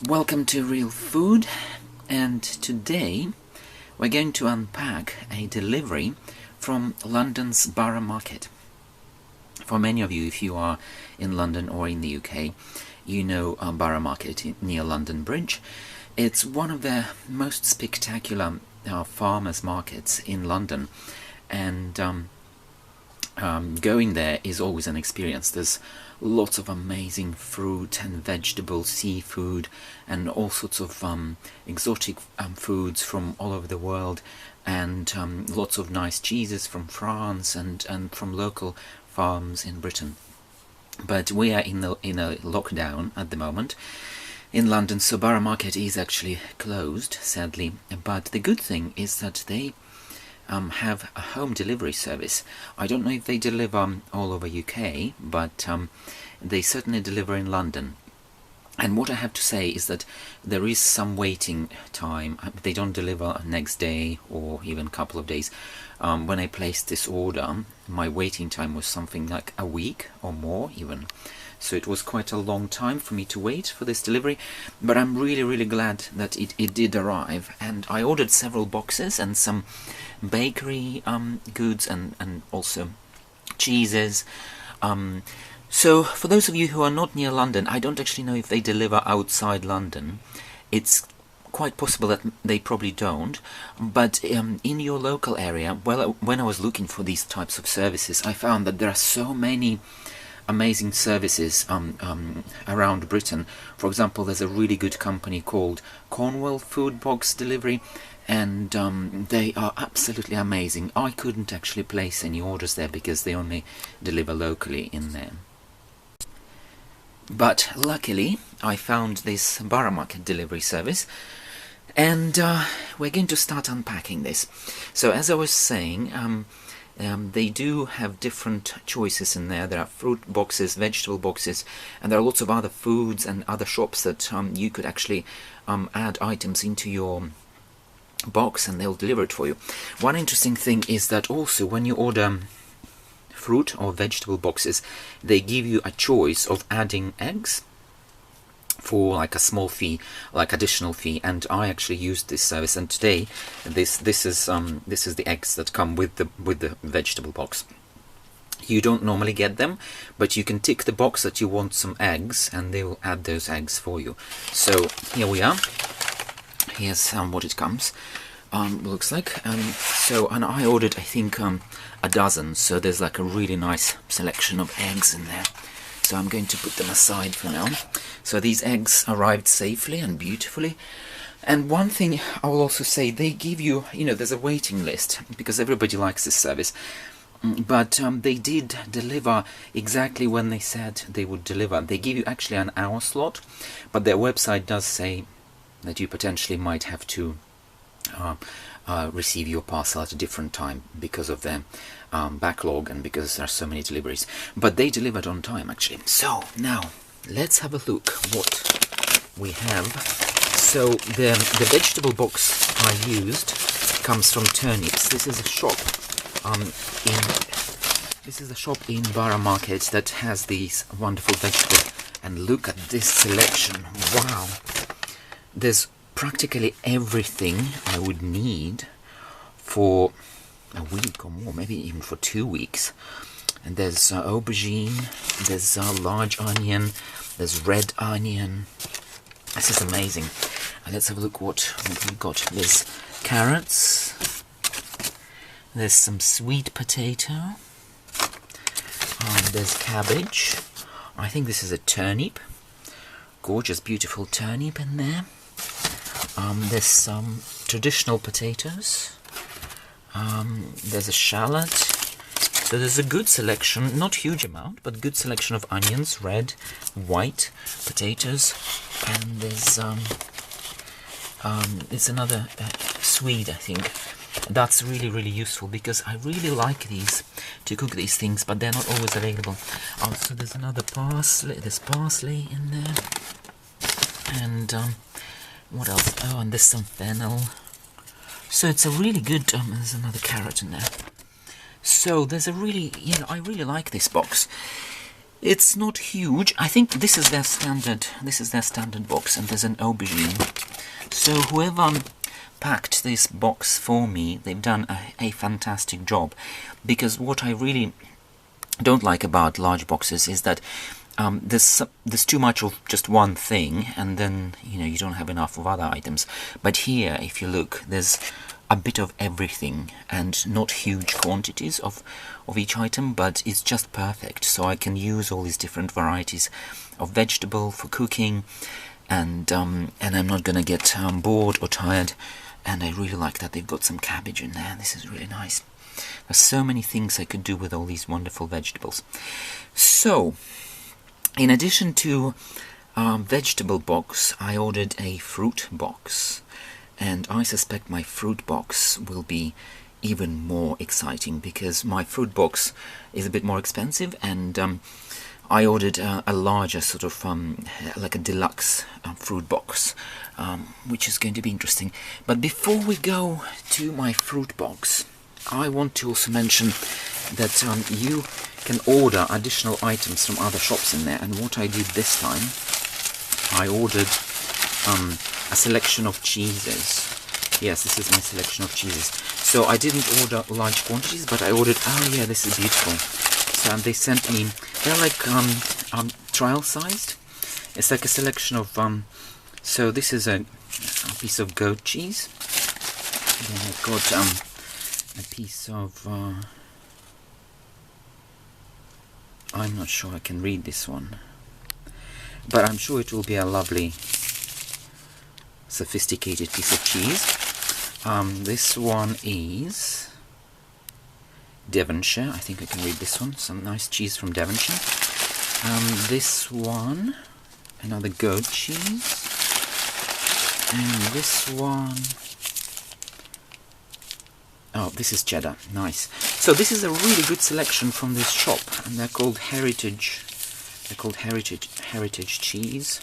Welcome to Real Food, and today we're going to unpack a delivery from London's Borough Market. For many of you, if you are in London or in the UK, you know Borough Market near London Bridge. It's one of the most spectacular farmers' markets in London, and going there is always an experience. There's lots of amazing fruit and vegetable, seafood, and all sorts of exotic foods from all over the world, and lots of nice cheeses from France and from local farms in Britain. But we are in a lockdown at the moment in London, so Borough Market is actually closed, sadly. But the good thing is that they have a home delivery service. I don't know if they deliver all over UK, but they certainly deliver in London. And what I have to say is that there is some waiting time. They don't deliver next day or even a couple of days. When I placed this order, my waiting time was something like a week or more even. So it was quite a long time for me to wait for this delivery, but I'm really glad that it did arrive. And I ordered several boxes and some bakery goods and also cheeses. So for those of you who are not near London, I don't actually know if they deliver outside London. It's quite possible that they probably don't, but in your local area, well, when I was looking for these types of services, I found that there are so many amazing services around Britain. For example, there's a really good company called Cornwall Food Box Delivery, and they are absolutely amazing. I couldn't actually place any orders there because they only deliver locally in there. But luckily, I found this Borough Market delivery service, and we're going to start unpacking this. So as I was saying, they do have different choices in there. There are fruit boxes, vegetable boxes, and there are lots of other foods and other shops that you could actually add items into your box and they'll deliver it for you. One interesting thing is that also when you order fruit or vegetable boxes, they give you a choice of adding eggs for like a small fee, like additional fee, and I actually used this service, and today this is the eggs that come with the vegetable box. You don't normally get them, but you can tick the box that you want some eggs and they will add those eggs for you. So here we are. Here's what it comes looks like. And I ordered, I think, a dozen, so there's like a really nice selection of eggs in there. So I'm going to put them aside for now. So these eggs arrived safely and beautifully. And one thing I will also say, they give you, there's a waiting list because everybody likes this service. But they did deliver exactly when they said they would deliver. They give you actually an hour slot, but their website does say that you potentially might have to receive your parcel at a different time because of their backlog and because there are so many deliveries. But they delivered on time actually. So now let's have a look what we have. So the vegetable box I used comes from Turnips. This is a shop in Borough Market that has these wonderful vegetables. And look at this selection. Wow! There's practically everything I would need for a week or more, maybe even for 2 weeks. And there's aubergine, there's large onion, there's red onion. This is amazing. And let's have a look what we've got. There's carrots, there's some sweet potato, there's cabbage. I think this is a turnip, gorgeous beautiful turnip in there. There's some traditional potatoes, there's a shallot, so there's a good selection, not huge amount, but good selection of onions, red, white, potatoes, and there's another swede, I think. That's really useful because I really like these, to cook these things, but they're not always available. Also there's another parsley, there's parsley in there, and what else? Oh, and there's some fennel. So it's a really good, there's another carrot in there. So there's a really, I really like this box. It's not huge. I think this is their standard. This is their standard box, and there's an aubergine. So whoever packed this box for me, they've done a fantastic job. Because what I really don't like about large boxes is that there's too much of just one thing, and then you don't have enough of other items. But here, if you look, there's a bit of everything, and not huge quantities of each item, but it's just perfect. So I can use all these different varieties of vegetable for cooking, and I'm not gonna get bored or tired. And I really like that they've got some cabbage in there. This is really nice. There's so many things I could do with all these wonderful vegetables. So, in addition to vegetable box, I ordered a fruit box, and I suspect my fruit box will be even more exciting, because my fruit box is a bit more expensive, and I ordered a larger sort of like a deluxe fruit box, which is going to be interesting. But before we go to my fruit box, I want to also mention that you can order additional items from other shops in there. And what I did this time, I ordered a selection of cheeses. Yes, this is my selection of cheeses. So I didn't order large quantities, but I ordered, oh yeah, this is beautiful. So they sent me, they're like trial sized. It's like a selection of, so this is a piece of goat cheese. Then I've got a piece of, I'm not sure I can read this one, but I'm sure it will be a lovely, sophisticated piece of cheese. This one is Devonshire. I think I can read this one. Some nice cheese from Devonshire. This one, another goat cheese. And this one, oh, this is cheddar. Nice. So this is a really good selection from this shop, and they're called Heritage. They're called Heritage cheese.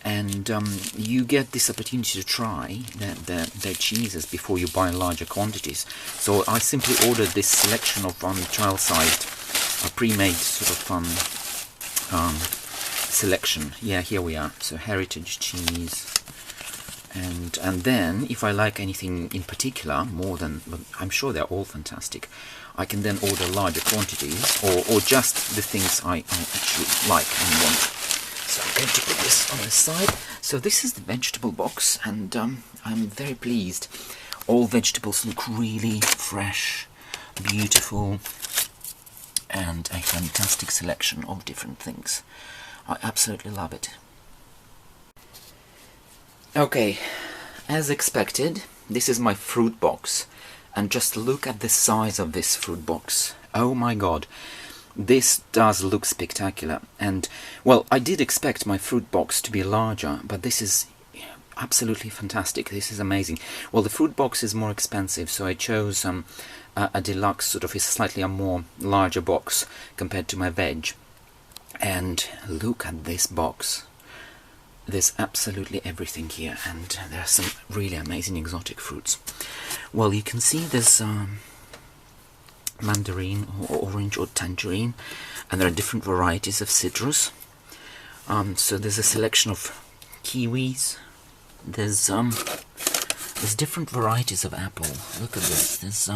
And you get this opportunity to try their cheeses before you buy larger quantities. So I simply ordered this selection of trial-sized, pre-made sort of selection. Yeah, here we are. So Heritage cheese, and then if I like anything in particular more than, I'm sure they're all fantastic, I can then order larger quantities, or just the things I actually like and want. So I'm going to put this on the side. So this is the vegetable box, and I'm very pleased. All vegetables look really fresh, beautiful, and a fantastic selection of different things. I absolutely love it. Okay, as expected, this is my fruit box, and just look at the size of this fruit box. Oh my god. This does look spectacular, and, well, I did expect my fruit box to be larger, but this is absolutely fantastic. This is amazing. Well, the fruit box is more expensive, so I chose a deluxe, sort of, is slightly a more larger box compared to my veg. And look at this box. There's absolutely everything here, and there are some really amazing exotic fruits. Well, you can see there's mandarin or orange or tangerine, and there are different varieties of citrus. So there's a selection of kiwis. There's different varieties of apple. Look at this. There's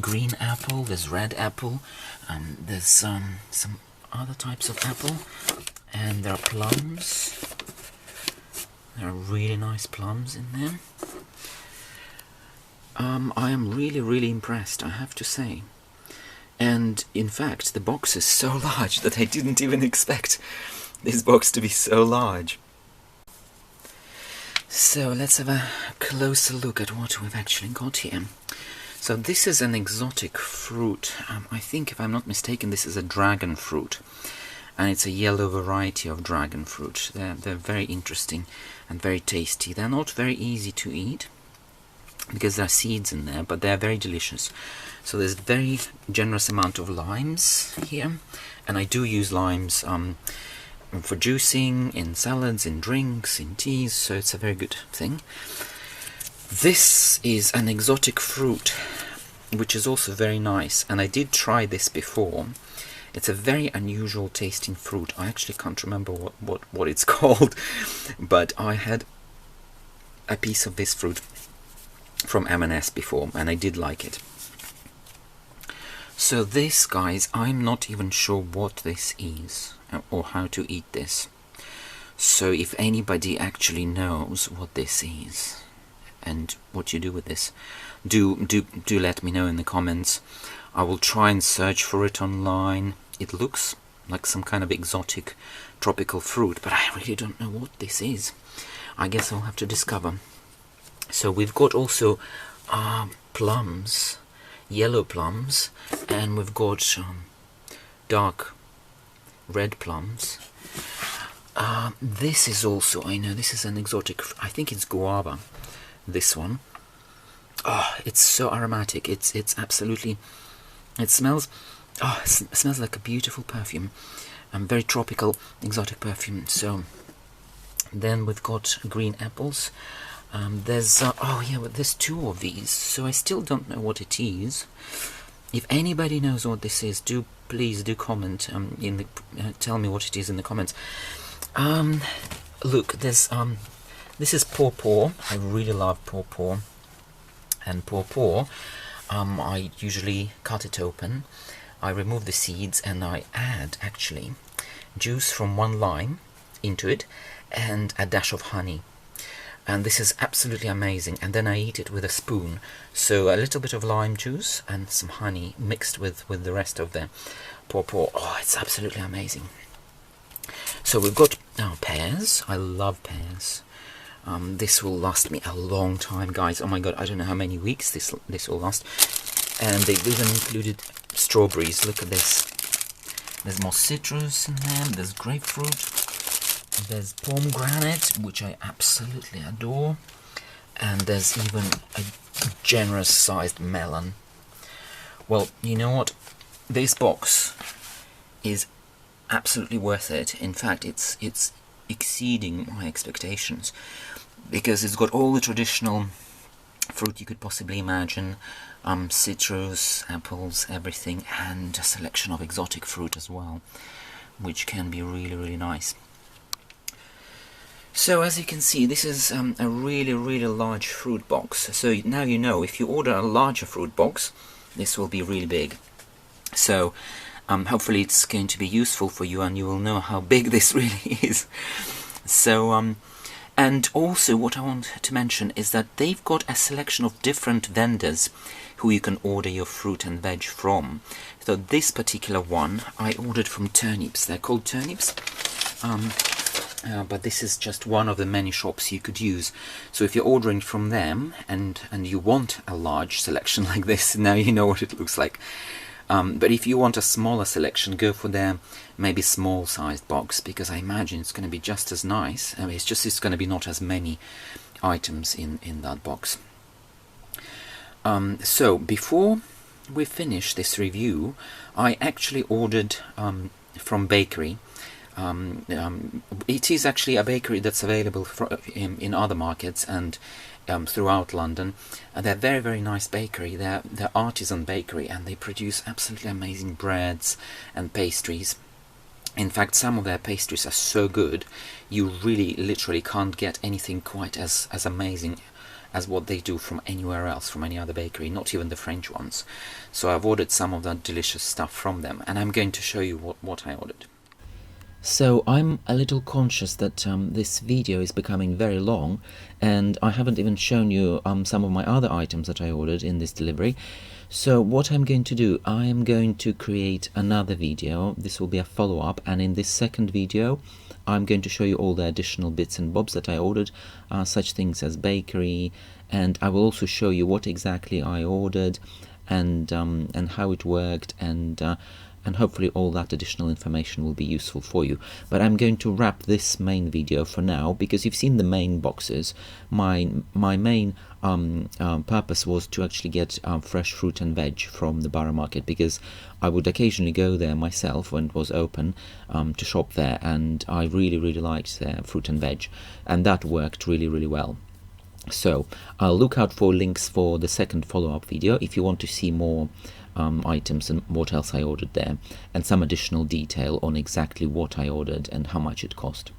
green apple. There's red apple. There's some other types of apple, and there are plums. There are really nice plums in there. I am really impressed, I have to say. And in fact, the box is so large that I didn't even expect this box to be so large. So let's have a closer look at what we've actually got here. So this is an exotic fruit. I think, if I'm not mistaken, this is a dragon fruit. And it's a yellow variety of dragon fruit. They're very interesting and very tasty. They're not very easy to eat, because there are seeds in there, but they're very delicious. So there's a very generous amount of limes here, and I do use limes for juicing, in salads, in drinks, in teas, so it's a very good thing. This is an exotic fruit, which is also very nice, and I did try this before. It's a very unusual tasting fruit. I actually can't remember what it's called, but I had a piece of this fruit from M&S before, and I did like it. So this, guys, I'm not even sure what this is or how to eat this. So if anybody actually knows what this is and what you do with this, do let me know in the comments. I will try and search for it online. It looks like some kind of exotic tropical fruit, but I really don't know what this is. I guess I'll have to discover. So we've got also plums, yellow plums, and we've got dark red plums. This is also, I know this is an exotic, I think it's guava, this one. Oh, it's so aromatic. It's absolutely, it smells, it smells like a beautiful perfume, very tropical, exotic perfume. So then we've got green apples. There's there's two of these, so I still don't know what it is. If anybody knows what this is, please do comment. Tell me what it is in the comments. Look, there's this is pawpaw. I really love pawpaw. And pawpaw, I usually cut it open. I remove the seeds and I add actually juice from one lime into it and a dash of honey. And this is absolutely amazing. And then I eat it with a spoon. So a little bit of lime juice and some honey mixed with the rest of the pawpaw. Oh, it's absolutely amazing. So we've got pears. I love pears. This will last me a long time, guys. Oh my god, I don't know how many weeks this will last. And they've even included strawberries. Look at this. There's more citrus in them. There's grapefruit. There's pomegranate, which I absolutely adore. And there's even a generous sized melon. Well, you know what? This box is absolutely worth it. In fact, it's exceeding my expectations, because it's got all the traditional fruit you could possibly imagine, citrus, apples, everything, and a selection of exotic fruit as well, which can be really, really nice. So as you can see, this is a really, really large fruit box. So now you know, if you order a larger fruit box, this will be really big. So hopefully it's going to be useful for you, and you will know how big this really is. So and also what I want to mention is that they've got a selection of different vendors who you can order your fruit and veg from. So this particular one I ordered from Turnips. They're called Turnips. But this is just one of the many shops you could use. So if you're ordering from them and you want a large selection like this, now you know what it looks like. But if you want a smaller selection, go for their maybe small sized box, because I imagine it's going to be just as nice. I mean, it's going to be not as many items in that box. So before we finish this review, I actually ordered from bakery. It is actually a bakery that's available in other markets and throughout London. They're very, very nice bakery. They're artisan bakery, and they produce absolutely amazing breads and pastries. In fact, some of their pastries are so good, you really literally can't get anything quite as amazing as what they do from anywhere else, from any other bakery, not even the French ones. So I've ordered some of that delicious stuff from them, and I'm going to show you what I ordered. So I'm a little conscious that this video is becoming very long, and I haven't even shown you some of my other items that I ordered in this delivery. So what I'm going to do, I am going to create another video. This will be a follow-up, and in this second video I'm going to show you all the additional bits and bobs that I ordered, such things as bakery, and I will also show you what exactly I ordered and how it worked, and hopefully all that additional information will be useful for you. But I'm going to wrap this main video for now, because you've seen the main boxes. My main purpose was to actually get fresh fruit and veg from the Borough Market, because I would occasionally go there myself when it was open to shop there, and I really, really liked their fruit and veg, and that worked really, really well. So look out for links for the second follow-up video if you want to see more items and what else I ordered there, and some additional detail on exactly what I ordered and how much it cost.